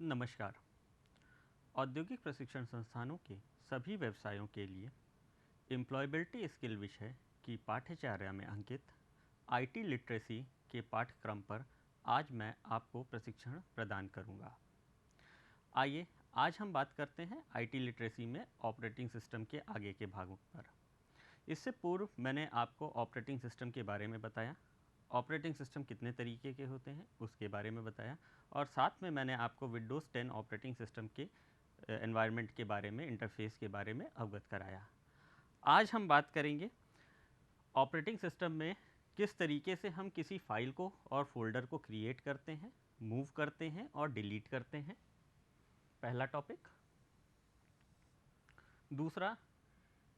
नमस्कार। औद्योगिक प्रशिक्षण संस्थानों के सभी व्यवसायों के लिए एम्प्लॉयबिलिटी स्किल विषय की पाठ्यचर्या में अंकित आईटी लिटरेसी के पाठ्यक्रम पर आज मैं आपको प्रशिक्षण प्रदान करूंगा। आइए आज हम बात करते हैं आईटी लिटरेसी में ऑपरेटिंग सिस्टम के आगे के भागों पर। इससे पूर्व मैंने आपको ऑपरेटिंग सिस्टम के बारे में बताया, ऑपरेटिंग सिस्टम कितने तरीके के होते हैं उसके बारे में बताया, और साथ में मैंने आपको विंडोज़ 10 ऑपरेटिंग सिस्टम के एनवायरनमेंट के बारे में, इंटरफेस के बारे में अवगत कराया। आज हम बात करेंगे ऑपरेटिंग सिस्टम में किस तरीके से हम किसी फाइल को और फोल्डर को क्रिएट करते हैं, मूव करते हैं और डिलीट करते हैं, पहला टॉपिक। दूसरा,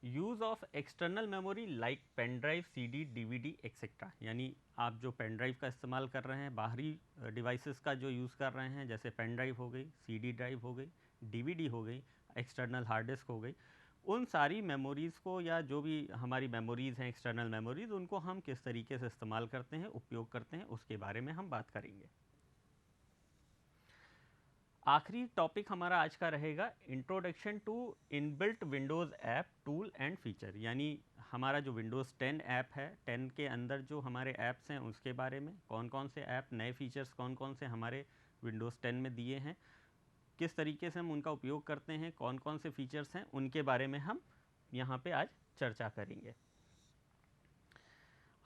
use of external memory like pen drive, CD, DVD etcetera, यानी आप जो पेन ड्राइव का इस्तेमाल कर रहे हैं, बाहरी डिवाइसेस का जो यूज़ कर रहे हैं, जैसे पेन ड्राइव हो गई, CD ड्राइव हो गई, DVD हो गई, एक्सटर्नल हार्ड डिस्क हो गई, उन सारी मेमोरीज़ को या जो भी हमारी मेमोरीज़ हैं, एक्सटर्नल मेमोरीज़, उनको हम किस तरीके से इस्तेमाल करते हैं, उपयोग करते हैं, उसके बारे में हम बात करेंगे। आखिरी टॉपिक हमारा आज का रहेगा introduction to inbuilt Windows app tool and feature, यानी हमारा जो विंडोज़ 10 ऐप है, 10 के अंदर जो हमारे ऐप्स हैं उसके बारे में, कौन कौन से ऐप, नए फीचर्स कौन कौन से हमारे विंडोज़ 10 में दिए हैं, किस तरीके से हम उनका उपयोग करते हैं, कौन कौन से फीचर्स हैं, उनके बारे में हम यहाँ पे आज चर्चा करेंगे।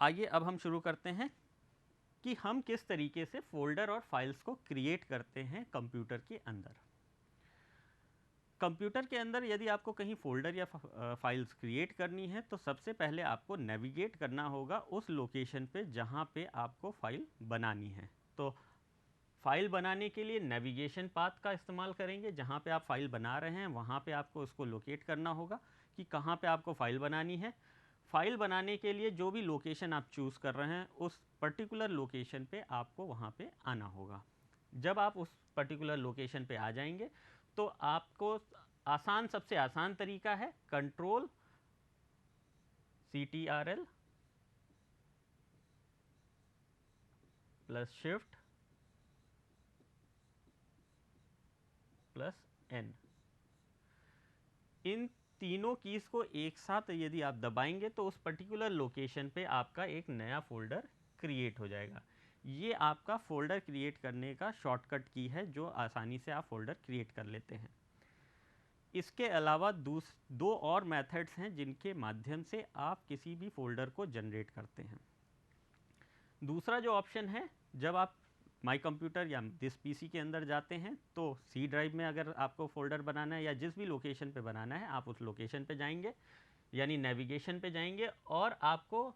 आइए अब हम शुरू करते हैं कि हम किस तरीके से फोल्डर और फाइल्स को क्रिएट करते हैं कंप्यूटर के अंदर। कंप्यूटर के अंदर यदि आपको कहीं फोल्डर या फाइल्स क्रिएट करनी है तो सबसे पहले आपको नेविगेट करना होगा उस लोकेशन पे जहाँ पे आपको फाइल बनानी है। तो फाइल बनाने के लिए नेविगेशन पाथ का इस्तेमाल करेंगे। जहाँ पे आप फाइल बना रहे हैं वहाँ पे आपको उसको लोकेट करना होगा कि कहाँ पे आपको फाइल बनानी है। फाइल बनाने के लिए जो भी लोकेशन आप चूज़ कर रहे हैं उस पर्टिकुलर लोकेशन पे आपको वहाँ पे आना होगा। जब आप उस पर्टिकुलर लोकेशन पे आ जाएंगे तो आपको सबसे आसान तरीका है control CTRL plus shift plus N। इन तीनों कीज़ को एक साथ यदि आप दबाएंगे तो उस पर्टिकुलर लोकेशन पे आपका एक नया फोल्डर क्रिएट हो जाएगा। ये आपका फोल्डर क्रिएट करने का शॉर्टकट की है जो आसानी से आप फोल्डर क्रिएट कर लेते हैं। इसके अलावा दो और मेथड्स हैं जिनके माध्यम से आप किसी भी फोल्डर को जनरेट करते हैं। दूसरा जो ऑप्शन है, जब आप माई कंप्यूटर या दिस PC के अंदर जाते हैं तो C ड्राइव में अगर आपको फोल्डर बनाना है या जिस भी लोकेशन पे बनाना है आप उस लोकेशन पे जाएंगे, यानी नेविगेशन पे जाएंगे, और आपको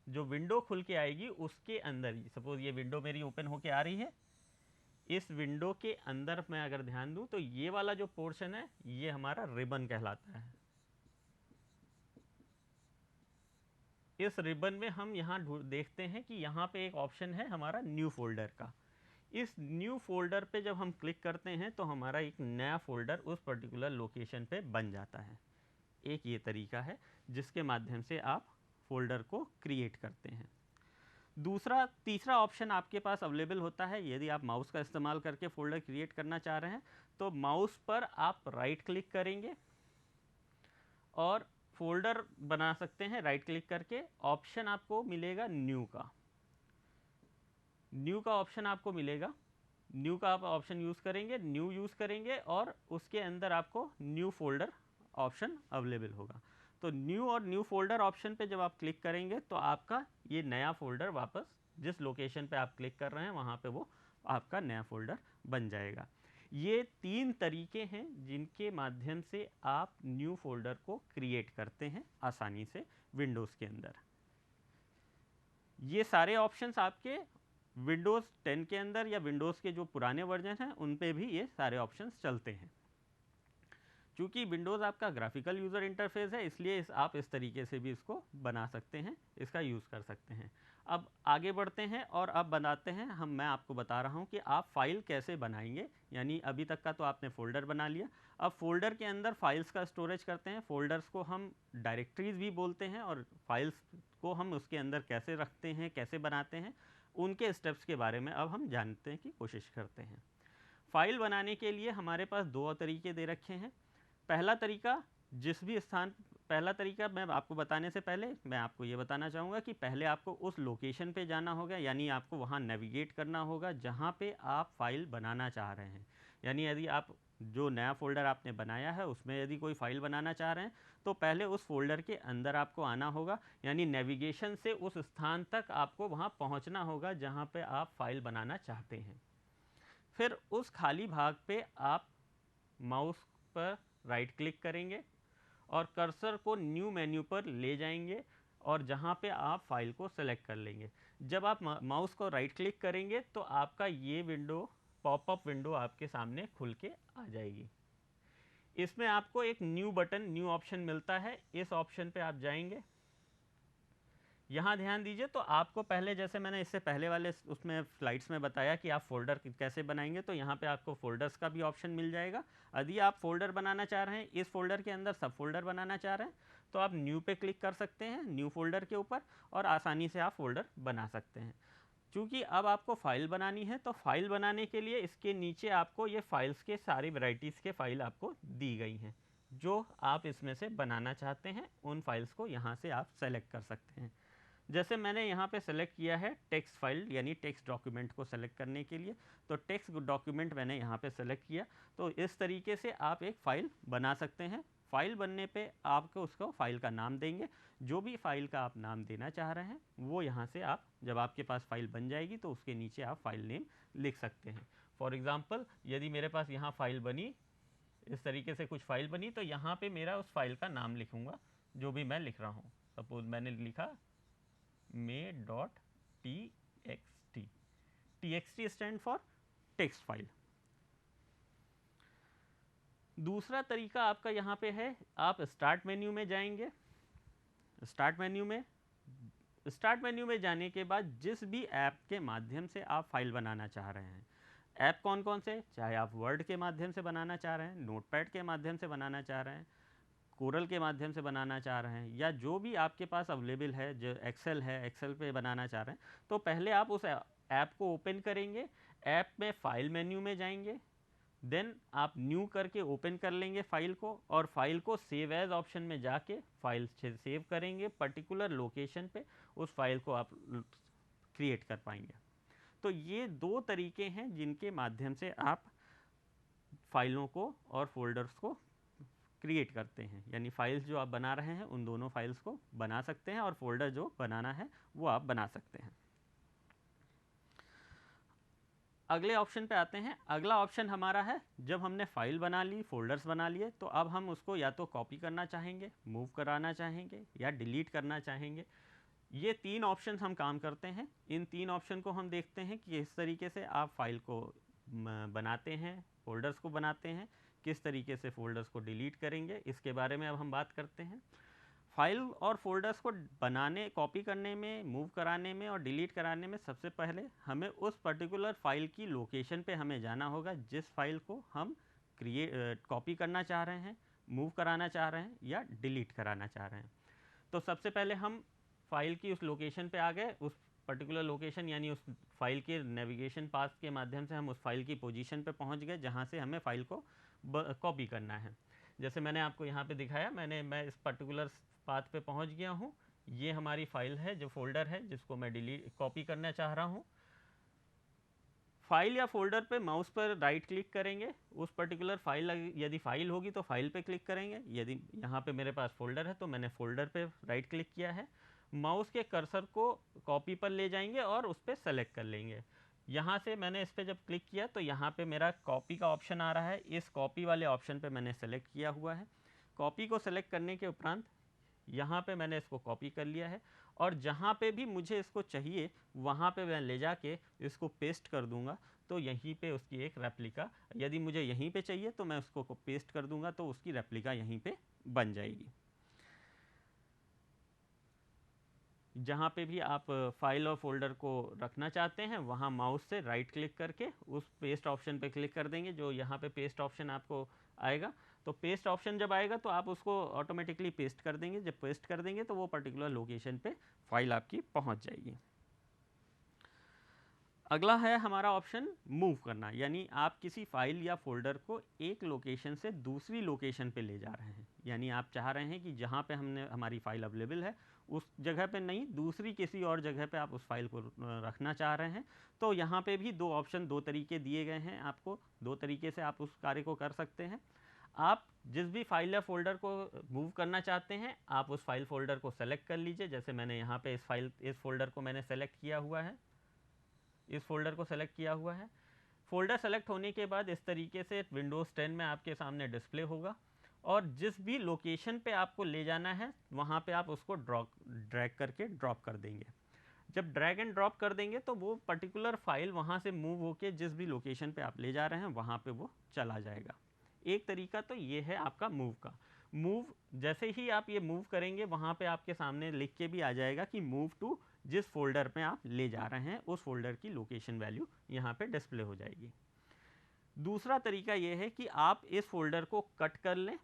जो विंडो खुल के आएगी उसके अंदर, सपोज ये विंडो मेरी ओपन होके आ रही है, इस विंडो के अंदर मैं अगर ध्यान दूं तो ये वाला जो पोर्शन है ये हमारा रिबन कहलाता है। इस रिबन में हम यहाँ देखते हैं कि यहाँ पे एक ऑप्शन है हमारा न्यू फोल्डर का। इस न्यू फोल्डर पे जब हम क्लिक करते हैं तो हमारा एक नया फोल्डर उस पर्टिकुलर लोकेशन पे बन जाता है। एक ये तरीका है जिसके माध्यम से आप फोल्डर को क्रिएट करते हैं। तीसरा ऑप्शन आपके पास अवेलेबल होता है यदि आप माउस का इस्तेमाल करके फोल्डर क्रिएट करना चाह रहे हैं तो माउस पर आप राइट क्लिक करेंगे और फोल्डर बना सकते हैं। राइट क्लिक करके ऑप्शन आपको मिलेगा न्यू का ऑप्शन आपको मिलेगा। न्यू का आप ऑप्शन यूज़ करेंगे, न्यू यूज़ करेंगे और उसके अंदर आपको न्यू फोल्डर ऑप्शन अवेलेबल होगा। तो न्यू और न्यू फोल्डर ऑप्शन पे जब आप क्लिक करेंगे तो आपका ये नया फोल्डर वापस जिस लोकेशन पे आप क्लिक कर रहे हैं वहाँ पे वो आपका नया फोल्डर बन जाएगा। ये 3 तरीके हैं जिनके माध्यम से आप न्यू फोल्डर को क्रिएट करते हैं आसानी से विंडोज़ के अंदर। ये सारे ऑप्शंस आपके विंडोज़ 10 के अंदर या विंडोज़ के जो पुराने वर्जन हैं उन पे भी ये सारे ऑप्शंस चलते हैं। चूँकि विंडोज़ आपका ग्राफिकल यूज़र इंटरफेस है इसलिए आप इस तरीके से भी इसको बना सकते हैं, इसका यूज़ कर सकते हैं। अब आगे बढ़ते हैं और अब बनाते हैं मैं आपको बता रहा हूँ कि आप फाइल कैसे बनाएंगे। यानी अभी तक का तो आपने फ़ोल्डर बना लिया, अब फ़ोल्डर के अंदर फाइल्स का स्टोरेज करते हैं। फ़ोल्डर्स को हम डायरेक्टरीज़ भी बोलते हैं और फाइल्स को हम उसके अंदर कैसे रखते हैं, कैसे बनाते हैं, उनके स्टेप्स के बारे में अब हम जानने की कोशिश करते हैं। फाइल बनाने के लिए हमारे पास दो तरीके दे रखे हैं। पहला तरीका, जिस भी स्थान, पहला तरीका मैं आपको बताने से पहले मैं आपको ये बताना चाहूँगा कि पहले आपको उस लोकेशन पे जाना होगा, यानी आपको वहाँ नेविगेट करना होगा जहाँ पे आप फाइल बनाना चाह रहे हैं। यानी यदि आप जो नया फ़ोल्डर आपने बनाया है उसमें यदि कोई फ़ाइल बनाना चाह रहे हैं तो पहले उस फ़ोल्डर के अंदर आपको आना होगा, यानी नेविगेशन से उस स्थान तक आपको वहाँ पहुँचना होगा जहाँ पे आप फाइल बनाना चाहते हैं। फिर उस खाली भाग पे आप माउस पर राइट क्लिक करेंगे और कर्सर को न्यू मेन्यू पर ले जाएंगे और जहाँ पे आप फाइल को सेलेक्ट कर लेंगे। जब आप माउस को राइट क्लिक करेंगे तो आपका ये विंडो, पॉपअप विंडो आपके सामने खुल के आ जाएगी। इसमें आपको एक न्यू बटन, न्यू ऑप्शन मिलता है, इस ऑप्शन पे आप जाएंगे। यहाँ ध्यान दीजिए, तो आपको पहले, जैसे मैंने इससे पहले वाले उसमें स्लाइड्स में बताया कि आप फोल्डर कैसे बनाएंगे, तो यहाँ पे आपको फोल्डर्स का भी ऑप्शन मिल जाएगा। यदि आप फोल्डर बनाना चाह रहे हैं, इस फोल्डर के अंदर सब फोल्डर बनाना चाह रहे हैं, तो आप न्यू पे क्लिक कर सकते हैं, न्यू फोल्डर के ऊपर, और आसानी से आप फोल्डर बना सकते हैं। चूँकि अब आपको फाइल बनानी है, तो फाइल बनाने के लिए इसके नीचे आपको ये फाइल्स के सारी वैरायटीज़ के फाइल आपको दी गई हैं। जो आप इसमें से बनाना चाहते हैं उन फाइल्स को यहाँ से आप सेलेक्ट कर सकते हैं। जैसे मैंने यहाँ पे सेलेक्ट किया है टेक्स्ट फाइल, यानी टेक्स्ट डॉक्यूमेंट को सेलेक्ट करने के लिए, तो टेक्स्ट डॉक्यूमेंट मैंने यहाँ पे सेलेक्ट किया। तो इस तरीके से आप एक फ़ाइल बना सकते हैं। फ़ाइल बनने पे आपको उसको फ़ाइल का नाम देंगे। जो भी फ़ाइल का आप नाम देना चाह रहे हैं वो यहाँ से आप, जब आपके पास फ़ाइल बन जाएगी तो उसके नीचे आप फ़ाइल नेम लिख सकते हैं। फॉर एग्ज़ाम्पल, यदि मेरे पास यहाँ फ़ाइल बनी, इस तरीके से कुछ फ़ाइल बनी, तो यहाँ पे मेरा उस फाइल का नाम लिखूँगा जो भी मैं लिख रहा हूँ। सपोज मैंने लिखा may.txt, txt stand for text file. दूसरा तरीका आपका यहाँ पे है, आप स्टार्ट मेन्यू में जाएंगे। स्टार्ट मेन्यू में जाने के बाद जिस भी ऐप के माध्यम से आप फाइल बनाना चाह रहे हैं, ऐप कौन कौन से, चाहे आप वर्ड के माध्यम से बनाना चाह रहे हैं, नोटपैड के माध्यम से बनाना चाह रहे हैं, कोरल के माध्यम से बनाना चाह रहे हैं, या जो भी आपके पास अवेलेबल है, जो एक्सेल है, एक्सेल पे बनाना चाह रहे हैं, तो पहले आप उस ऐप को ओपन करेंगे। ऐप में फाइल मेन्यू में जाएंगे, देन आप न्यू करके ओपन कर लेंगे फाइल को, और फाइल को सेव एज ऑप्शन में जाके फाइल सेव करेंगे। पर्टिकुलर लोकेशन पे उस फाइल को आप क्रिएट कर पाएंगे। तो ये दो तरीके हैं जिनके माध्यम से आप फाइलों को और फोल्डर्स को क्रिएट करते हैं, यानी फाइल्स जो आप बना रहे हैं उन दोनों फाइल्स को बना सकते हैं, और फोल्डर जो बनाना है वो आप बना सकते हैं। अगले ऑप्शन पे आते हैं। अगला ऑप्शन हमारा है, जब हमने फाइल बना ली, फोल्डर्स बना लिए, तो अब हम उसको या तो कॉपी करना चाहेंगे, मूव कराना चाहेंगे, या डिलीट करना चाहेंगे। ये तीन ऑप्शन हम काम करते हैं। इन तीन ऑप्शन को हम देखते हैं कि किस तरीके से आप फाइल को बनाते हैं, फोल्डर्स को बनाते हैं, किस तरीके से फोल्डर्स को डिलीट करेंगे, इसके बारे में अब हम बात करते हैं। फाइल और फोल्डर्स को बनाने, कॉपी करने में, मूव कराने में और डिलीट कराने में सबसे पहले हमें उस पर्टिकुलर फाइल की लोकेशन पे हमें जाना होगा जिस फाइल को हम कॉपी करना चाह रहे हैं, मूव कराना चाह रहे हैं या डिलीट कराना चाह रहे हैं। तो सबसे पहले हम फाइल की उस लोकेशन पे आ गए। उस पर्टिकुलर लोकेशन यानी उस फाइल के नेविगेशन पाथ के माध्यम से हम उस फाइल की पोजीशन पे पहुंच गए जहां से हमें फाइल को कॉपी करना है। जैसे मैंने आपको यहाँ पे दिखाया, मैं इस पर्टिकुलर पाथ पे पहुंच गया हूँ। ये हमारी फाइल है, जो फोल्डर है जिसको मैं कॉपी करना चाह रहा हूँ। फाइल या फोल्डर पे माउस पर राइट क्लिक करेंगे, उस पर्टिकुलर फाइल, यदि फाइल होगी तो फाइल पे क्लिक करेंगे। यदि यहाँ पे मेरे पास फोल्डर है तो मैंने फोल्डर पे राइट क्लिक किया है। माउस के कर्सर को कॉपी पर ले जाएंगे और उस पर सेलेक्ट कर लेंगे। यहाँ से मैंने इस पर जब क्लिक किया तो यहाँ पे मेरा कॉपी का ऑप्शन आ रहा है। इस कॉपी वाले ऑप्शन पे मैंने सेलेक्ट किया हुआ है। कॉपी को सेलेक्ट करने के उपरांत यहाँ पे मैंने इसको कॉपी कर लिया है, और जहाँ पे भी मुझे इसको चाहिए वहाँ पे मैं ले जाके इसको पेस्ट कर दूंगा। तो यहीं पे उसकी एक रेप्लिका, यदि मुझे यहीं पे चाहिए तो मैं उसको पेस्ट कर दूंगा, तो उसकी रेप्लिका यहीं पे बन जाएगी। जहाँ पे भी आप फाइल और फोल्डर को रखना चाहते हैं वहाँ माउस से राइट क्लिक करके उस पेस्ट ऑप्शन पे क्लिक कर देंगे। जो यहाँ पे पेस्ट ऑप्शन आपको आएगा, तो पेस्ट ऑप्शन जब आएगा तो आप उसको ऑटोमेटिकली पेस्ट कर देंगे। जब पेस्ट कर देंगे तो वो पर्टिकुलर लोकेशन पे फाइल आपकी पहुँच जाएगी। अगला है हमारा ऑप्शन मूव करना, यानी आप किसी फाइल या फोल्डर को एक लोकेशन से दूसरी लोकेशन पे ले जा रहे हैं। यानी आप चाह रहे हैं कि जहाँ पे हमारी फाइल अवेलेबल है उस जगह पे नहीं, दूसरी किसी और जगह पे आप उस फाइल को रखना चाह रहे हैं। तो यहाँ पे भी दो ऑप्शन, दो तरीके दिए गए हैं आपको, दो तरीके से आप उस कार्य को कर सकते हैं। आप जिस भी फाइल या फोल्डर को मूव करना चाहते हैं, आप उस फाइल फोल्डर को सेलेक्ट कर लीजिए। जैसे मैंने यहाँ पे इस फोल्डर को मैंने सेलेक्ट किया हुआ है, इस फोल्डर को सेलेक्ट किया हुआ है। फोल्डर सेलेक्ट होने के बाद इस तरीके से विंडोज़ 10 में आपके सामने डिस्प्ले होगा, और जिस भी लोकेशन पे आपको ले जाना है वहाँ पे आप उसको ड्रैग करके ड्रॉप कर देंगे। जब ड्रैग एंड ड्रॉप कर देंगे तो वो पर्टिकुलर फाइल वहाँ से मूव होके जिस भी लोकेशन पे आप ले जा रहे हैं वहाँ पे वो चला जाएगा। एक तरीका तो ये है आपका मूव का। मूव जैसे ही आप ये मूव करेंगे वहाँ पे आपके सामने लिख के भी आ जाएगा कि मूव टू जिस फोल्डर में आप ले जा रहे हैं उस फोल्डर की लोकेशन वैल्यू यहाँ पे डिस्प्ले हो जाएगी। दूसरा तरीका ये है कि आप इस फोल्डर को कट कर लें।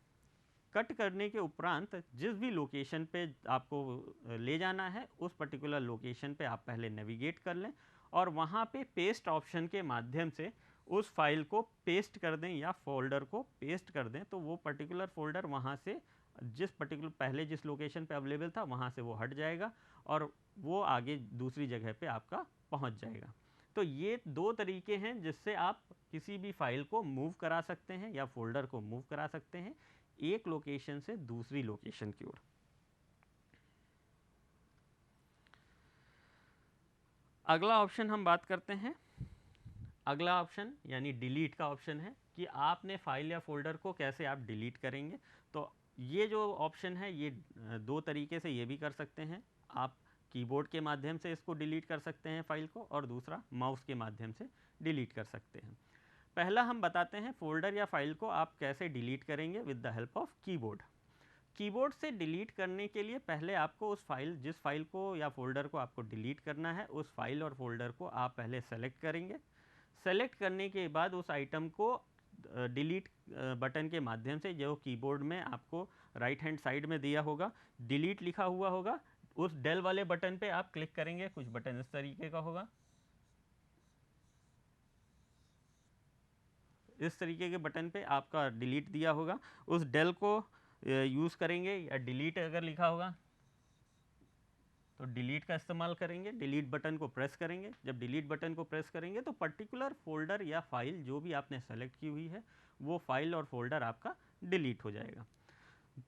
कट करने के उपरांत जिस भी लोकेशन पे आपको ले जाना है उस पर्टिकुलर लोकेशन पे आप पहले नेविगेट कर लें, और वहाँ पे पेस्ट ऑप्शन के माध्यम से उस फाइल को पेस्ट कर दें या फोल्डर को पेस्ट कर दें। तो वो पर्टिकुलर फोल्डर वहाँ से जिस पर्टिकुलर पहले जिस लोकेशन पे अवेलेबल था वहाँ से वो हट जाएगा और वो आगे दूसरी जगह पे आपका पहुँच जाएगा। तो ये दो तरीके हैं जिससे आप किसी भी फाइल को मूव करा सकते हैं या फोल्डर को मूव करा सकते हैं एक लोकेशन से दूसरी लोकेशन की ओर। अगला ऑप्शन हम बात करते हैं। अगला ऑप्शन यानी डिलीट का ऑप्शन है कि आपने फाइल या फोल्डर को कैसे आप डिलीट करेंगे। तो ये जो ऑप्शन है ये दो तरीके से ये भी कर सकते हैं। आप कीबोर्ड के माध्यम से इसको डिलीट कर सकते हैं फाइल को, और दूसरा माउस के माध्यम से डिलीट कर सकते हैं। पहला हम बताते हैं फोल्डर या फाइल को आप कैसे डिलीट करेंगे with the help of keyboard. Keyboard से डिलीट करने के लिए पहले आपको उस फाइल जिस फाइल को या फोल्डर को आपको डिलीट करना है उस फाइल और फोल्डर को आप पहले सेलेक्ट करेंगे। सेलेक्ट करने के बाद उस आइटम को डिलीट बटन के माध्यम से, जो कीबोर्ड में आपको राइट हैंड साइड में दिया होगा, डिलीट लिखा हुआ होगा, उस डेल वाले बटन पे आप क्लिक करेंगे। कुछ बटन इस तरीके का होगा, इस तरीके के बटन पे आपका डिलीट दिया होगा, उस डेल को यूज़ करेंगे, या डिलीट अगर लिखा होगा तो डिलीट का इस्तेमाल करेंगे। डिलीट बटन को प्रेस करेंगे। जब डिलीट बटन को प्रेस करेंगे तो पर्टिकुलर फोल्डर या फाइल जो भी आपने सेलेक्ट की हुई है वो फाइल और फोल्डर आपका डिलीट हो जाएगा।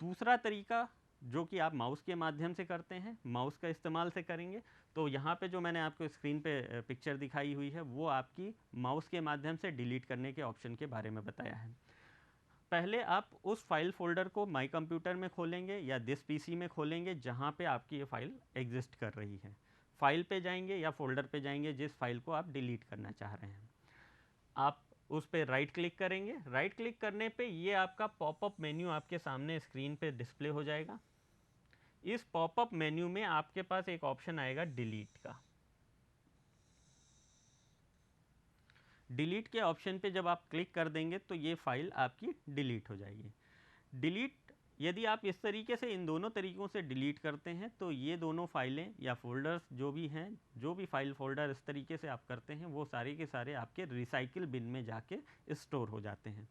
दूसरा तरीका जो कि आप माउस के माध्यम से करते हैं, माउस का इस्तेमाल से करेंगे। तो यहाँ पे जो मैंने आपको स्क्रीन पे पिक्चर दिखाई हुई है वो आपकी माउस के माध्यम से डिलीट करने के ऑप्शन के बारे में बताया है। पहले आप उस फाइल फोल्डर को माई कंप्यूटर में खोलेंगे या दिस पीसी में खोलेंगे जहाँ पे आपकी ये फाइल एग्जिस्ट कर रही है। फाइल पे जाएंगे या फोल्डर पे जाएंगे जिस फाइल को आप डिलीट करना चाह रहे हैं। आप उस पर राइट क्लिक करेंगे। राइट क्लिक करने पे ये आपका पॉपअप मेन्यू आपके सामने स्क्रीन पे डिस्प्ले हो जाएगा। इस पॉपअप मेन्यू में आपके पास एक ऑप्शन आएगा डिलीट का। डिलीट के ऑप्शन पे जब आप क्लिक कर देंगे तो ये फाइल आपकी डिलीट हो जाएगी। डिलीट यदि आप इस तरीके से इन दोनों तरीक़ों से डिलीट करते हैं तो ये दोनों फाइलें या फोल्डर्स जो भी हैं, जो भी फाइल फोल्डर इस तरीके से आप करते हैं वो सारे के सारे आपके रिसाइकिल बिन में जाके स्टोर हो जाते हैं।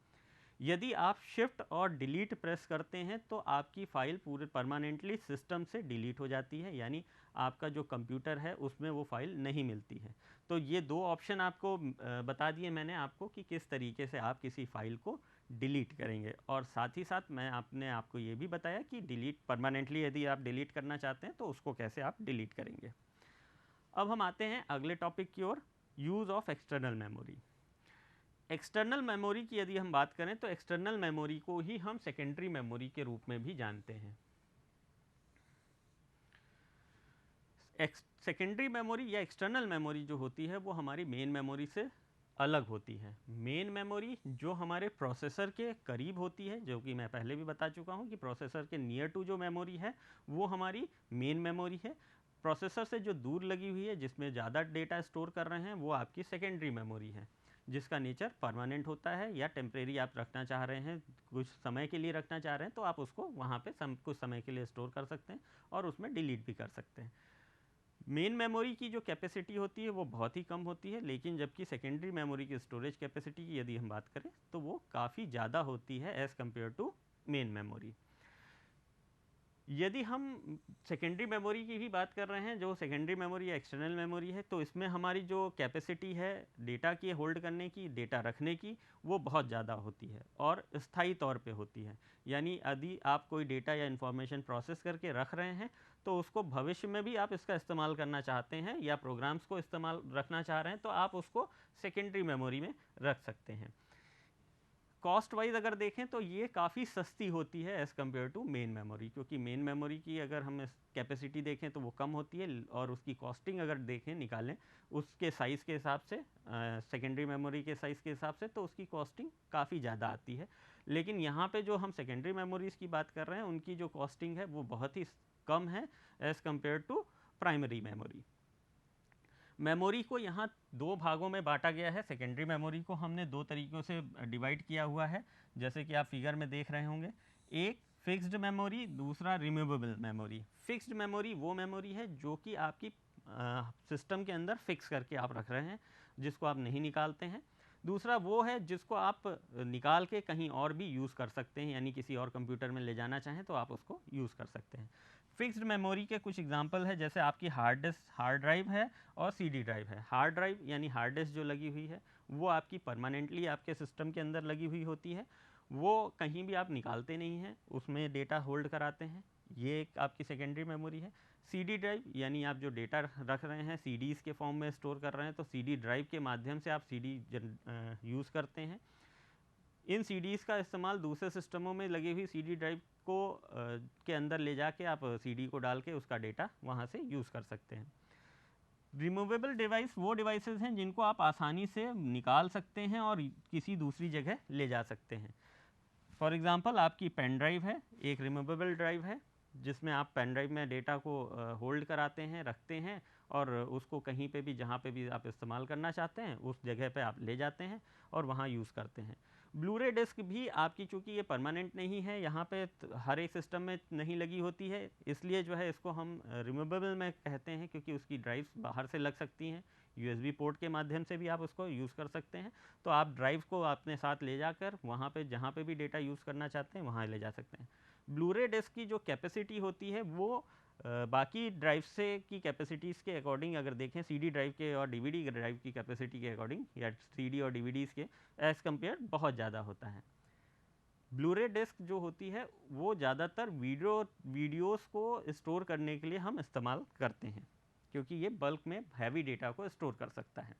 यदि आप शिफ्ट और डिलीट प्रेस करते हैं तो आपकी फ़ाइल पूरे परमानेंटली सिस्टम से डिलीट हो जाती है, यानी आपका जो कंप्यूटर है उसमें वो फाइल नहीं मिलती है। तो ये दो ऑप्शन आपको बता दिए मैंने आपको कि किस तरीके से आप किसी फ़ाइल को डिलीट करेंगे, और साथ ही साथ मैं आपको ये भी बताया कि डिलीट परमानेंटली यदि आप डिलीट करना चाहते हैं तो उसको कैसे आप डिलीट करेंगे। अब हम आते हैं अगले टॉपिक की ओर, use of external memory. External memory की यदि हम बात करें तो एक्सटर्नल मेमोरी को ही हम सेकेंडरी मेमोरी के रूप में भी जानते हैं। सेकेंडरी मेमोरी या एक्सटर्नल मेमोरी जो होती है वो हमारी मेन मेमोरी से अलग होती है। मेन मेमोरी जो हमारे प्रोसेसर के करीब होती है, जो कि मैं पहले भी बता चुका हूँ कि प्रोसेसर के नियर टू जो मेमोरी है वो हमारी मेन मेमोरी है। प्रोसेसर से जो दूर लगी हुई है जिसमें ज़्यादा डेटा स्टोर कर रहे हैं वो आपकी सेकेंडरी मेमोरी है, जिसका नेचर परमानेंट होता है या टेम्परेरी आप रखना चाह रहे हैं, कुछ समय के लिए रखना चाह रहे हैं तो आप उसको वहाँ पे कुछ समय के लिए स्टोर कर सकते हैं और उसमें डिलीट भी कर सकते हैं। मेन मेमोरी की जो कैपेसिटी होती है वो बहुत ही कम होती है, लेकिन जबकि सेकेंडरी मेमोरी की स्टोरेज कैपेसिटी की यदि हम बात करें तो वो काफ़ी ज़्यादा होती है as compare to main memory. यदि हम सेकेंडरी मेमोरी की भी बात कर रहे हैं, जो सेकेंडरी मेमोरी या एक्सटर्नल मेमोरी है, तो इसमें हमारी जो कैपेसिटी है डेटा की होल्ड करने की, डेटा रखने की, वो बहुत ज़्यादा होती है और स्थायी तौर पे होती है। यानी यदि आप कोई डेटा या इन्फॉर्मेशन प्रोसेस करके रख रहे हैं तो उसको भविष्य में भी आप इसका इस्तेमाल करना चाहते हैं या प्रोग्राम्स को इस्तेमाल रखना चाह रहे हैं तो आप उसको सेकेंडरी मेमोरी में रख सकते हैं। कॉस्ट वाइज अगर देखें तो ये काफ़ी सस्ती होती है as compare to main memory, क्योंकि मेन मेमोरी की अगर हम कैपेसिटी देखें तो वो कम होती है और उसकी कॉस्टिंग अगर देखें निकालें उसके साइज़ के हिसाब से, सेकेंडरी मेमोरी के साइज़ के हिसाब से, तो उसकी कॉस्टिंग काफ़ी ज़्यादा आती है। लेकिन यहाँ पे जो हम सेकेंडरी मेमोरीज़ की बात कर रहे हैं उनकी जो कॉस्टिंग है वो बहुत ही कम है as compare to primary memory. Memory को यहाँ दो भागों में बांटा गया है। सेकेंडरी मेमोरी को हमने दो तरीक़ों से डिवाइड किया हुआ है, जैसे कि आप फिगर में देख रहे होंगे। एक फिक्स्ड मेमोरी, दूसरा रिमूवेबल मेमोरी। फिक्स्ड मेमोरी वो मेमोरी है जो कि आपकी सिस्टम के अंदर फिक्स करके आप रख रहे हैं, जिसको आप नहीं निकालते हैं। दूसरा वो है जिसको आप निकाल के कहीं और भी यूज़ कर सकते हैं, यानी किसी और कंप्यूटर में ले जाना चाहें तो आप उसको यूज़ कर सकते हैं। फिक्स्ड मेमोरी के कुछ एग्जांपल है, जैसे आपकी हार्ड ड्राइव है और सीडी ड्राइव है। हार्ड ड्राइव यानी हार्ड डिस्क जो लगी हुई है वो आपकी परमानेंटली आपके सिस्टम के अंदर लगी हुई होती है, वो कहीं भी आप निकालते नहीं हैं, उसमें डेटा होल्ड कराते हैं। ये एक आपकी सेकेंडरी मेमोरी है। सीडी ड्राइव यानी आप जो डेटा रख रहे हैं सीडीज़ के फॉर्म में स्टोर कर रहे हैं, तो सीडी ड्राइव के माध्यम से आप सीडी यूज़ करते हैं। इन सीडीज़ का इस्तेमाल दूसरे सिस्टमों में लगी हुई सीडी ड्राइव को के अंदर ले जाके आप सीडी को डाल के उसका डेटा वहाँ से यूज़ कर सकते हैं। रिमूवेबल डिवाइस वो डिवाइसेस हैं जिनको आप आसानी से निकाल सकते हैं और किसी दूसरी जगह ले जा सकते हैं। फॉर एग्ज़ाम्पल आपकी पेन ड्राइव है, एक रिमूवेबल ड्राइव है जिसमें आप पेन ड्राइव में डेटा को होल्ड कराते हैं, रखते हैं और उसको कहीं पे भी जहाँ पे भी आप इस्तेमाल करना चाहते हैं उस जगह पे आप ले जाते हैं और वहाँ यूज़ करते हैं। ब्लूरे डिस्क भी आपकी, चूँकि ये परमानेंट नहीं है, यहाँ पे हर एक सिस्टम में नहीं लगी होती है, इसलिए जो है इसको हम रिमूवेबल में कहते हैं, क्योंकि उसकी ड्राइव्स बाहर से लग सकती हैं, यूएसबी पोर्ट के माध्यम से भी आप उसको यूज़ कर सकते हैं। तो आप ड्राइव को अपने साथ ले जाकर वहाँ पे जहाँ पे भी डेटा यूज़ करना चाहते हैं वहाँ ले जा सकते हैं। ब्लूरे डिस्क की जो कैपेसिटी होती है वो बाकी ड्राइव से की कैपेसिटीज़ के अकॉर्डिंग अगर देखें, सीडी ड्राइव के और डीवीडी ड्राइव की कैपेसिटी के अकॉर्डिंग या सीडी और डीवीडीज़ के एज़ कम्पेयर बहुत ज़्यादा होता है। ब्लूरे डिस्क जो होती है वो ज़्यादातर वीडियोस को स्टोर करने के लिए हम इस्तेमाल करते हैं, क्योंकि ये बल्क में हैवी डेटा को स्टोर कर सकता है।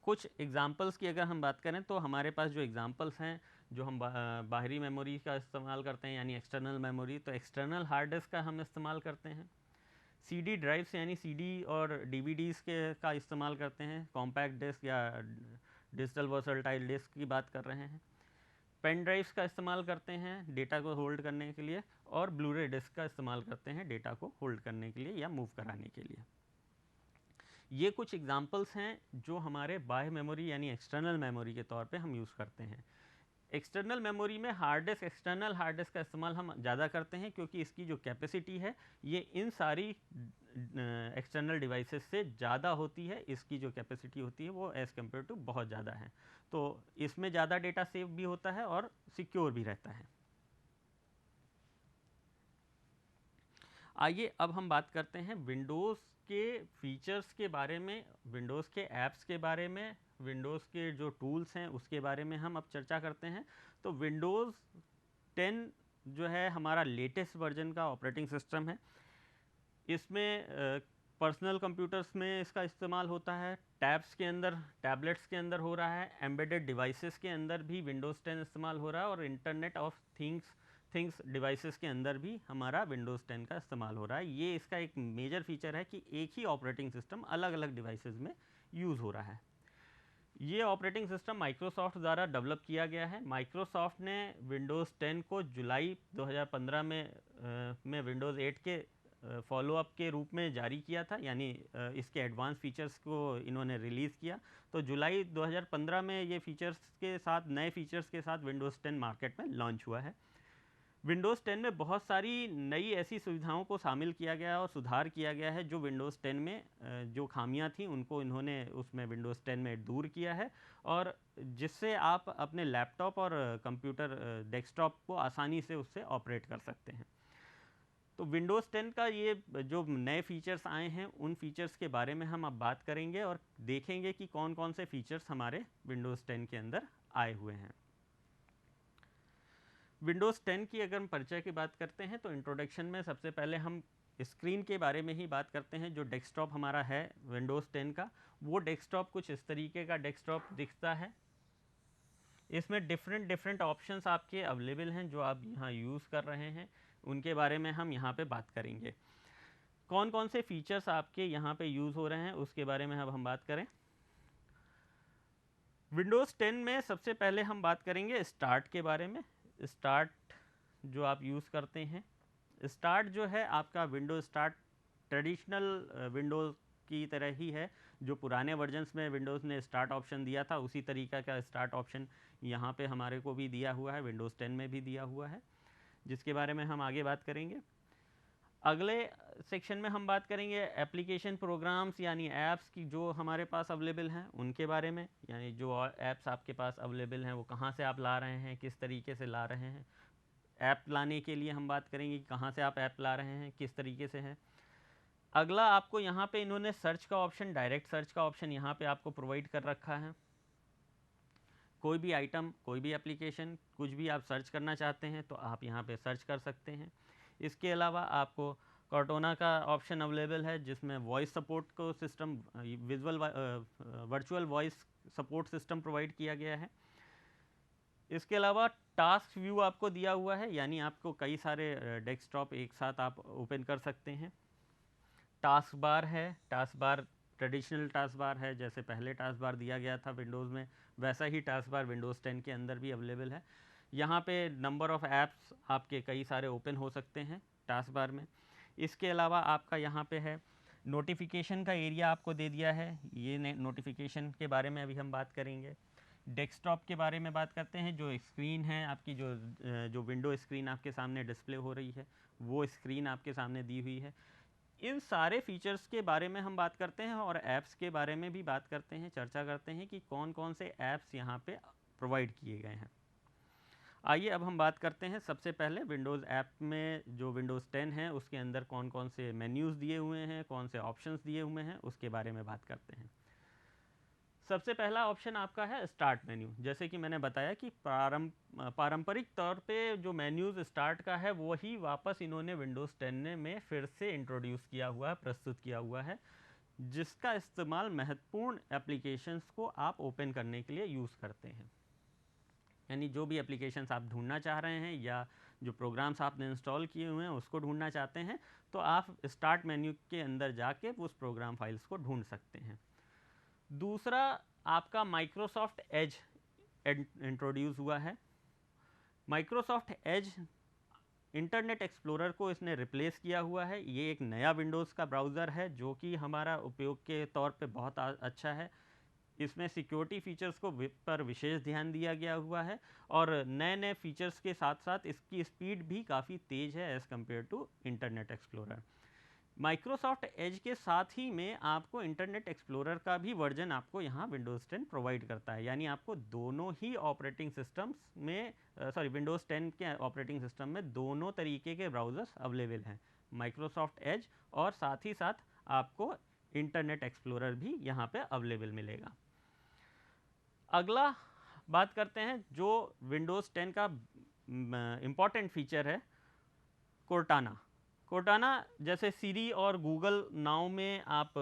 कुछ एग्जांपल्स की अगर हम बात करें तो हमारे पास जो एग्जांपल्स हैं, जो हम बाहरी मेमोरी का इस्तेमाल करते हैं यानी एक्सटर्नल मेमोरी, तो एक्सटर्नल हार्ड डिस्क का हम इस्तेमाल करते हैं। सीडी ड्राइव्स यानी सीडी और डीवीडीज़ के का इस्तेमाल करते हैं। कॉम्पैक्ट डिस्क या डिजिटल वर्सटाइल डिस्क की बात कर रहे हैं। पेन ड्राइव्स का इस्तेमाल करते हैं डेटा को होल्ड करने के लिए, और ब्लूरे डिस्क का इस्तेमाल करते हैं डेटा को होल्ड करने के लिए या मूव कराने के लिए। ये कुछ एग्जांपल्स हैं जो हमारे बाह्य मेमोरी यानी एक्सटर्नल मेमोरी के तौर पे हम यूज़ करते हैं। एक्सटर्नल मेमोरी में hard disk, external hard disk का इस्तेमाल हम ज़्यादा करते हैं, क्योंकि इसकी जो कैपेसिटी है ये इन सारी एक्सटर्नल डिवाइसेस से ज़्यादा होती है। इसकी जो कैपेसिटी होती है वो एज़ कम्पेयर टू बहुत ज़्यादा है, तो इसमें ज़्यादा डेटा सेव भी होता है और सिक्योर भी रहता है। आइए अब हम बात करते हैं विंडोज़ के फीचर्स के बारे में, विंडोज़ के ऐप्स के बारे में, विंडोज़ के जो टूल्स हैं उसके बारे में हम अब चर्चा करते हैं। तो विंडोज़ 10 जो है हमारा लेटेस्ट वर्जन का ऑपरेटिंग सिस्टम है। इसमें पर्सनल कंप्यूटर्स में इसका इस्तेमाल होता है, टैब्स के अंदर, टैबलेट्स के अंदर हो रहा है, एम्बेडेड डिवाइसेस के अंदर भी विंडोज़ 10 इस्तेमाल हो रहा है, और इंटरनेट ऑफ थिंग्स डिवाइसेस के अंदर भी हमारा विंडोज़ 10 का इस्तेमाल हो रहा है। ये इसका एक मेजर फीचर है कि एक ही ऑपरेटिंग सिस्टम अलग अलग डिवाइसेस में यूज़ हो रहा है। ये ऑपरेटिंग सिस्टम माइक्रोसॉफ्ट द्वारा डेवलप किया गया है। माइक्रोसॉफ्ट ने विंडोज़ 10 को जुलाई 2015 में विंडोज़ 8 के फॉलोअप के रूप में जारी किया था, यानी इसके एडवांस फीचर्स को इन्होंने रिलीज़ किया। तो जुलाई 2015 में ये फीचर्स के साथ, नए फीचर्स के साथ विंडोज़ 10 मार्केट में लॉन्च हुआ है। विंडोज़ 10 में बहुत सारी नई ऐसी सुविधाओं को शामिल किया गया है और सुधार किया गया है जो विंडोज़ 10 में जो खामियां थी उनको इन्होंने उसमें विंडोज़ 10 में दूर किया है, और जिससे आप अपने लैपटॉप और कंप्यूटर डेस्कटॉप को आसानी से उससे ऑपरेट कर सकते हैं। तो विंडोज़ 10 का ये जो नए फीचर्स आए हैं उन फीचर्स के बारे में हम अब बात करेंगे और देखेंगे कि कौन कौन से फीचर्स हमारे विंडोज़ 10 के अंदर आए हुए हैं। विंडोज़ 10 की अगर हम परिचय की बात करते हैं तो इंट्रोडक्शन में सबसे पहले हम स्क्रीन के बारे में ही बात करते हैं। जो डेस्कटॉप हमारा है विंडोज़ 10 का, वो डेस्कटॉप कुछ इस तरीके का डेस्कटॉप दिखता है। इसमें डिफरेंट ऑप्शंस आपके अवेलेबल हैं जो आप यहाँ यूज़ कर रहे हैं, उनके बारे में हम यहाँ पे बात करेंगे। कौन कौन से फीचर्स आपके यहाँ पे यूज़ हो रहे हैं उसके बारे में अब हम बात करें। विंडोज़ 10 में सबसे पहले हम बात करेंगे स्टार्ट के बारे में। स्टार्ट जो आप यूज़ करते हैं, स्टार्ट जो है आपका विंडोज़ स्टार्ट ट्रेडिशनल विंडोज़ की तरह ही है। जो पुराने वर्जन्स में विंडोज़ ने स्टार्ट ऑप्शन दिया था उसी तरीका का स्टार्ट ऑप्शन यहाँ पे हमारे को भी दिया हुआ है, विंडोज़ 10 में भी दिया हुआ है, जिसके बारे में हम आगे बात करेंगे। अगले सेक्शन में हम बात करेंगे एप्लीकेशन प्रोग्राम्स यानी ऐप्स की जो हमारे पास अवेलेबल हैं उनके बारे में, यानी जो ऐप्स आपके पास अवेलेबल हैं वो कहाँ से आप ला रहे हैं, किस तरीके से ला रहे हैं। ऐप लाने के लिए हम बात करेंगे कि कहाँ से आप ऐप ला रहे हैं, किस तरीके से है। अगला आपको यहाँ पे इन्होंने सर्च का ऑप्शन, डायरेक्ट सर्च का ऑप्शन यहाँ पे आपको प्रोवाइड कर रखा है। कोई भी आइटम, कोई भी एप्लीकेशन, कुछ भी आप सर्च करना चाहते हैं तो आप यहाँ पे सर्च कर सकते हैं। इसके अलावा आपको कॉर्टोना का ऑप्शन अवेलेबल है जिसमें वॉइस सपोर्ट को system, virtual voice support system provide किया गया है। इसके अलावा टास्क व्यू आपको दिया हुआ है, यानी आपको कई सारे डेस्कटॉप एक साथ आप ओपन कर सकते हैं। टास्क बार है, task bar traditional task bar है, जैसे पहले टास्क बार दिया गया था विंडोज़ में वैसा ही टास्क बार विंडोज़ 10 के अंदर भी अवेलेबल है। यहाँ पे नंबर ऑफ़ ऐप्स आपके कई सारे ओपन हो सकते हैं टास्क बार में। इसके अलावा आपका यहाँ पे है नोटिफिकेशन का एरिया आपको दे दिया है, ये नोटिफिकेशन के बारे में अभी हम बात करेंगे। डेस्कटॉप के बारे में बात करते हैं। जो स्क्रीन है आपकी, जो विंडो स्क्रीन आपके सामने डिस्प्ले हो रही है वो स्क्रीन आपके सामने दी हुई है। इन सारे फीचर्स के बारे में हम बात करते हैं और ऐप्स के बारे में भी बात करते हैं, चर्चा करते हैं कि कौन कौन से ऐप्स यहाँ पे प्रोवाइड किए गए हैं। आइए अब हम बात करते हैं सबसे पहले विंडोज़ ऐप में जो विंडोज़ 10 है उसके अंदर कौन कौन से मेन्यूज़ दिए हुए हैं, कौन से ऑप्शंस दिए हुए हैं, उसके बारे में बात करते हैं। सबसे पहला ऑप्शन आपका है स्टार्ट मेन्यू। जैसे कि मैंने बताया कि पारंपरिक तौर पे जो मेन्यूज़ स्टार्ट का है वही वापस इन्होंने विंडोज़ 10 में फिर से इंट्रोड्यूस किया हुआ है, प्रस्तुत किया हुआ है, जिसका इस्तेमाल महत्वपूर्ण एप्लीकेशंस को आप ओपन करने के लिए यूज़ करते हैं। यानी जो भी एप्लीकेशंस आप ढूंढना चाह रहे हैं या जो प्रोग्राम्स आपने इंस्टॉल किए हुए हैं उसको ढूंढना चाहते हैं तो आप स्टार्ट मेन्यू के अंदर जाके उस प्रोग्राम फाइल्स को ढूंढ सकते हैं। दूसरा आपका माइक्रोसॉफ्ट एज इंट्रोड्यूस हुआ है। माइक्रोसॉफ्ट एज इंटरनेट एक्सप्लोरर को इसने रिप्लेस किया हुआ है। ये एक नया विंडोज़ का ब्राउज़र है जो कि हमारा उपयोग के तौर पे बहुत अच्छा है। इसमें सिक्योरिटी फीचर्स को पर विशेष ध्यान दिया गया हुआ है और नए नए फीचर्स के साथ साथ इसकी स्पीड भी काफ़ी तेज़ है as compare to Internet Explorer. Microsoft Edge के साथ ही में आपको इंटरनेट एक्सप्लोरर का भी वर्जन आपको यहाँ विंडोज़ 10 प्रोवाइड करता है, यानी आपको दोनों ही ऑपरेटिंग सिस्टम्स में, विंडोज़ 10 के ऑपरेटिंग सिस्टम में दोनों तरीके के ब्राउज़र्स अवेलेबल हैं, माइक्रोसॉफ्ट एज और साथ ही साथ आपको इंटरनेट एक्सप्लोरर भी यहाँ पे अवेलेबल मिलेगा। अगला बात करते हैं जो विंडोज़ 10 का इम्पॉर्टेंट फीचर है, कोर्टाना। कोर्टाना जैसे सीरी और गूगल नाउ में आप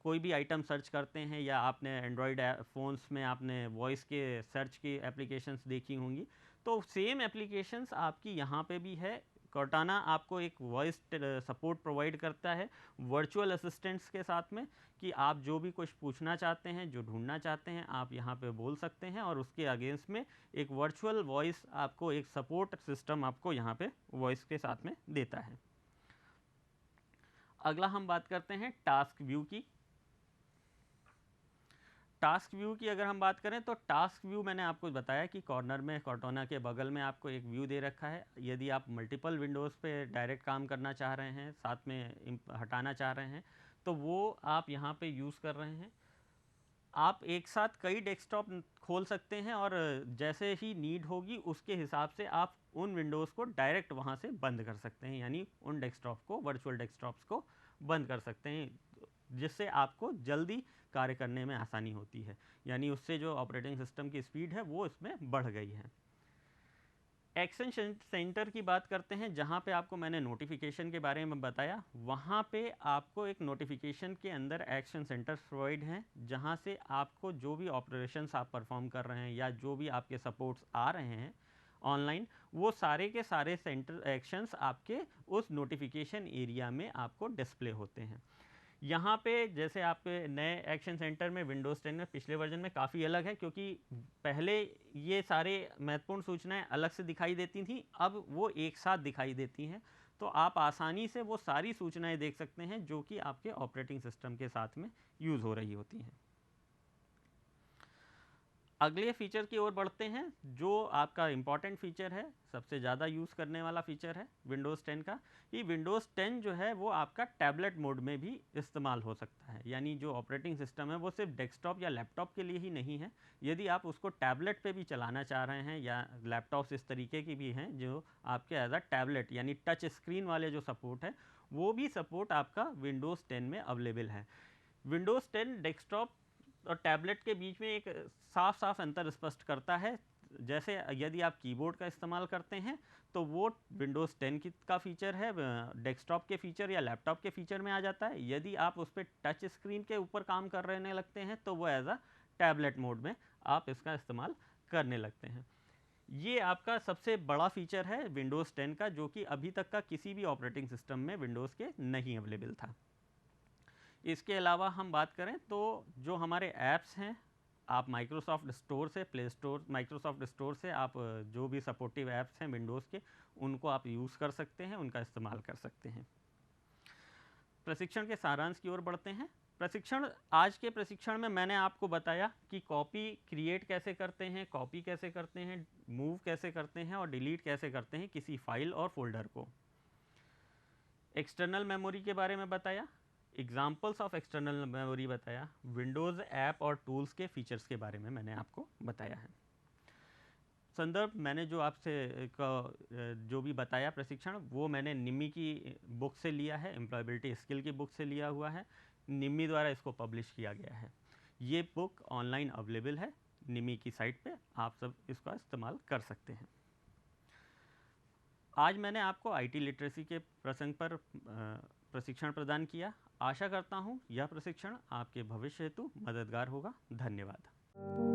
कोई भी आइटम सर्च करते हैं या आपने एंड्रॉयड फ़ोन्स में आपने वॉइस के सर्च की एप्लीकेशंस देखी होंगी, तो सेम एप्लीकेशंस आपकी यहाँ पे भी है। कोर्टाना आपको एक वॉइस सपोर्ट प्रोवाइड करता है वर्चुअल असिस्टेंट्स के साथ में, कि आप जो भी कुछ पूछना चाहते हैं, जो ढूंढना चाहते हैं, आप यहाँ पे बोल सकते हैं और उसके अगेंस्ट में एक वर्चुअल वॉइस आपको, एक सपोर्ट सिस्टम आपको यहाँ पे वॉइस के साथ में देता है। अगला हम बात करते हैं टास्क व्यू की। टास्क व्यू की अगर हम बात करें तो टास्क व्यू मैंने आपको बताया कि कॉर्नर में कॉर्टोना के बगल में आपको एक व्यू दे रखा है। यदि आप मल्टीपल विंडोज़ पे डायरेक्ट काम करना चाह रहे हैं, साथ में हटाना चाह रहे हैं, तो वो आप यहाँ पे यूज़ कर रहे हैं। आप एक साथ कई डेस्कटॉप खोल सकते हैं और जैसे ही नीड होगी उसके हिसाब से आप उन विंडोज़ को डायरेक्ट वहाँ से बंद कर सकते हैं, यानी उन डेस्कटॉप को, वर्चुअल डेस्कटॉप्स को बंद कर सकते हैं, जिससे आपको जल्दी कार्य करने में आसानी होती है। यानी उससे जो ऑपरेटिंग सिस्टम की स्पीड है वो इसमें बढ़ गई है। एक्शन सेंटर की बात करते हैं, जहाँ पे आपको मैंने नोटिफिकेशन के बारे में बताया, वहाँ पे आपको एक नोटिफिकेशन के अंदर एक्शन सेंटर प्रोवाइड हैं, जहाँ से आपको जो भी ऑपरेशंस आप परफॉर्म कर रहे हैं या जो भी आपके सपोर्ट्स आ रहे हैं ऑनलाइन, वो सारे के सारे सेंटर एक्शंस आपके उस नोटिफिकेशन एरिया में आपको डिस्प्ले होते हैं। यहाँ पे जैसे आपके नए एक्शन सेंटर में विंडोज़ 10 में पिछले वर्जन में काफ़ी अलग है, क्योंकि पहले ये सारे महत्वपूर्ण सूचनाएं अलग से दिखाई देती थी, अब वो एक साथ दिखाई देती हैं। तो आप आसानी से वो सारी सूचनाएं देख सकते हैं जो कि आपके ऑपरेटिंग सिस्टम के साथ में यूज़ हो रही होती हैं। अगले फीचर की ओर बढ़ते हैं, जो आपका इम्पॉर्टेंट फीचर है, सबसे ज़्यादा यूज़ करने वाला फीचर है विंडोज़ 10 का। कि विंडोज़ 10 जो है वो आपका टैबलेट मोड में भी इस्तेमाल हो सकता है। यानी जो ऑपरेटिंग सिस्टम है वो सिर्फ डेस्कटॉप या लैपटॉप के लिए ही नहीं है। यदि आप उसको टैबलेट पे भी चलाना चाह रहे हैं, या लैपटॉप्स इस तरीके की भी हैं जो आपके एज अ टैबलेट यानी टच स्क्रीन वाले जो सपोर्ट है, वो भी सपोर्ट आपका विंडोज़ 10 में अवेलेबल है। विंडोज़ 10 डेस्कटॉप और टैबलेट के बीच में एक साफ साफ अंतर स्पष्ट करता है। जैसे यदि आप कीबोर्ड का इस्तेमाल करते हैं तो वो विंडोज़ 10 का फीचर है, डेस्कटॉप के फीचर या लैपटॉप के फीचर में आ जाता है। यदि आप उस पर टच स्क्रीन के ऊपर काम कर रहने लगते हैं तो वो एज अ टैबलेट मोड में आप इसका इस्तेमाल करने लगते हैं। ये आपका सबसे बड़ा फीचर है विंडोज़ 10 का, जो कि अभी तक का किसी भी ऑपरेटिंग सिस्टम में विंडोज़ के नहीं अवेलेबल था। इसके अलावा हम बात करें तो जो हमारे ऐप्स हैं, आप माइक्रोसॉफ्ट स्टोर से, प्ले स्टोर, माइक्रोसॉफ्ट स्टोर से आप जो भी सपोर्टिव ऐप्स हैं विंडोज़ के, उनको आप यूज़ कर सकते हैं, उनका इस्तेमाल कर सकते हैं। प्रशिक्षण के सारांश की ओर बढ़ते हैं। आज के प्रशिक्षण में मैंने आपको बताया कि कॉपी क्रिएट कैसे करते हैं, कॉपी कैसे करते हैं, मूव कैसे करते हैं और डिलीट कैसे करते हैं किसी फाइल और फोल्डर को। एक्सटर्नल मेमोरी के बारे में बताया, एग्जाम्पल्स ऑफ एक्सटर्नल मेमोरी बताया, विंडोज़ ऐप और टूल्स के फीचर्स के बारे में मैंने आपको बताया है। संदर्भ मैंने जो आपसे जो भी बताया प्रशिक्षण, वो मैंने निम्मी की बुक से लिया है, एम्प्लॉयबिलिटी स्किल की बुक से लिया हुआ है। निम्मी द्वारा इसको पब्लिश किया गया है। ये बुक ऑनलाइन अवेलेबल है निम्मी की साइट पे, आप सब इसका इस्तेमाल कर सकते हैं। आज मैंने आपको आईटी लिटरेसी के प्रसंग पर प्रशिक्षण प्रदान किया। आशा करता हूँ यह प्रशिक्षण आपके भविष्य हेतु मददगार होगा। धन्यवाद।